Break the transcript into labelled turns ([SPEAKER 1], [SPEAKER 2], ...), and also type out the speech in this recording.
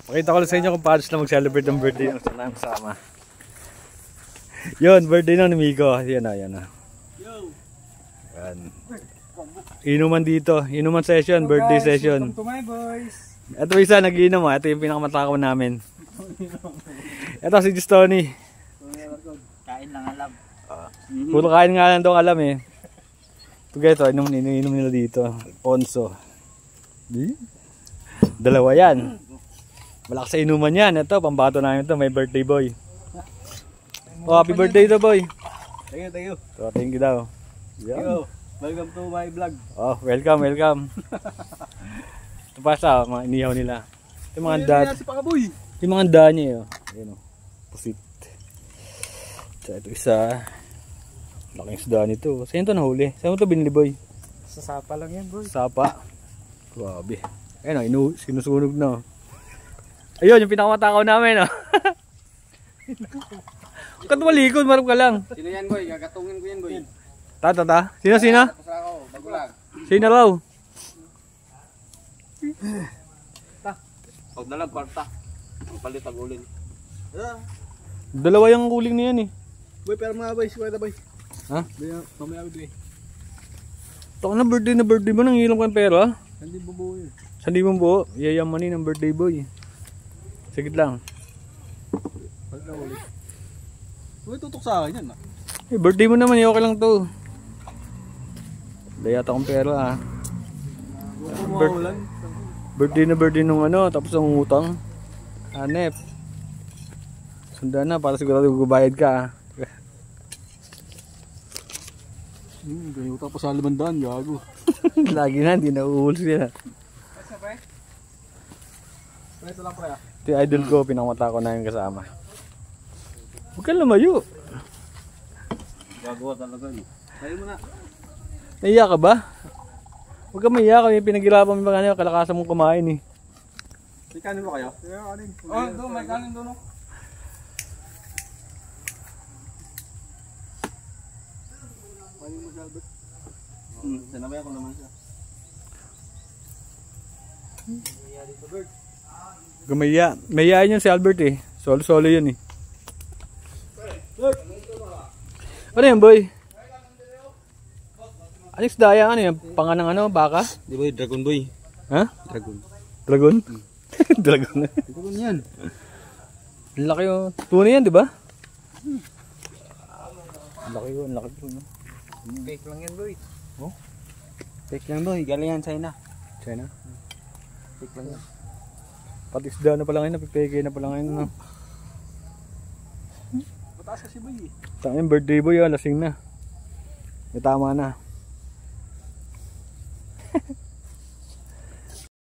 [SPEAKER 1] Pakita ko lang sa inyo kung paano sila mag-celebrate ng birthday ng sila kasama. Yun, birthday ng Miko. Yan na, yan na. Yan. Inuman dito. Inuman session, birthday session.
[SPEAKER 2] Welcome to my boys.
[SPEAKER 1] Ito isa, nag-iinom ha. Ito yung pinakamatakaw namin. Ito si Justoni.
[SPEAKER 2] Kain lang alam.
[SPEAKER 1] Puro kain nga lang daw alam eh. Ito, inom nila dito. Onso. Dalawa yan. Malakas sa inuman yan. Ito, pambato namin ito. May birthday boy. Oh, happy birthday to boy.
[SPEAKER 2] Thank you, thank you.
[SPEAKER 1] So, thank you daw.
[SPEAKER 2] Yo, welcome to my vlog.
[SPEAKER 1] Oh, welcome, welcome. Ito pa sa mga inihaw nila. Yung mga dad. Yung mga dad niya. Ayan o. Pusit. So, ito isa. Laking isda nito. Saan ito nahuli? Saan mo ito binili boy?
[SPEAKER 2] Sa sapa lang yan boy.
[SPEAKER 1] Sapa. Grabe. Ayun o, sinusunog na. Ayun, yung pinakamatakaw namin o. Katumalikod, marap ka lang.
[SPEAKER 2] Sino yan boy? Gagatungin ko yan boy.
[SPEAKER 1] Ta. Sino?
[SPEAKER 2] Tapos ako, bago lang.
[SPEAKER 1] Sino raw?
[SPEAKER 2] Pag dalag, kwarta. Ang palit ang ulin.
[SPEAKER 1] Dalawa yung kuling niyan eh.
[SPEAKER 2] Boy, pero mga boy, sikweta boy.
[SPEAKER 1] Ha?
[SPEAKER 2] Mamaya boy.
[SPEAKER 1] Ito na birthday mo, nangilam ka ng pera.
[SPEAKER 2] Hindi bubuo yun.
[SPEAKER 1] Sandi mo buo, yayamanin ng birthday boy. Sige lang.
[SPEAKER 2] Pag nahuli. Boy, tutok sa akin yan ah.
[SPEAKER 1] Eh, birthday mo naman, okay lang to. Dayata akong pera ah. Birthday nung ano, tapos ang utang. Hanep. Sundan na, para sigurado gubayad ka ah.
[SPEAKER 2] Ganyan utang pa sa 500, gago.
[SPEAKER 1] Lagi na, hindi na uuhul siya.
[SPEAKER 2] Preso lang pre ah.
[SPEAKER 1] Ito yung idol ko, pinakamata ko na yung kasama. Huwag ka lumayo.
[SPEAKER 2] Gagawa talaga no. Tayo mo na.
[SPEAKER 1] Naiya ka ba? Huwag ka maiya kami, pinaghirapan mo ba kalakasan mong kumain eh.
[SPEAKER 2] May kanin ba kayo? May kanin. Oh, doon, may kanin doon no. Kanin mo si Albert. Sinabay ako naman siya. Dito Bert.
[SPEAKER 1] Gumaya. Mayayain yun si Albert eh. Solo yun eh. Ano yan boy? Alex Daya, ano yan? Panganang ano? Baka?
[SPEAKER 2] Di ba yung dragon boy?
[SPEAKER 1] Ha?
[SPEAKER 2] Dragon.
[SPEAKER 1] Dragon? Dragon na.
[SPEAKER 2] Dragon yan.
[SPEAKER 1] Ang laki yun. Tuna yan, di ba? Ang laki yun, ang laki yun. No?
[SPEAKER 2] Fake lang yan boy.
[SPEAKER 1] Oh?
[SPEAKER 2] Fake lang boy. Galing yan China.
[SPEAKER 1] China?
[SPEAKER 2] Fake lang yan.
[SPEAKER 1] Pati isda na pala ngayon, napipeke na pala ngayon. No?
[SPEAKER 2] Mataas kasi boy eh.
[SPEAKER 1] Tangin birthday boy, lasing na. May tama na.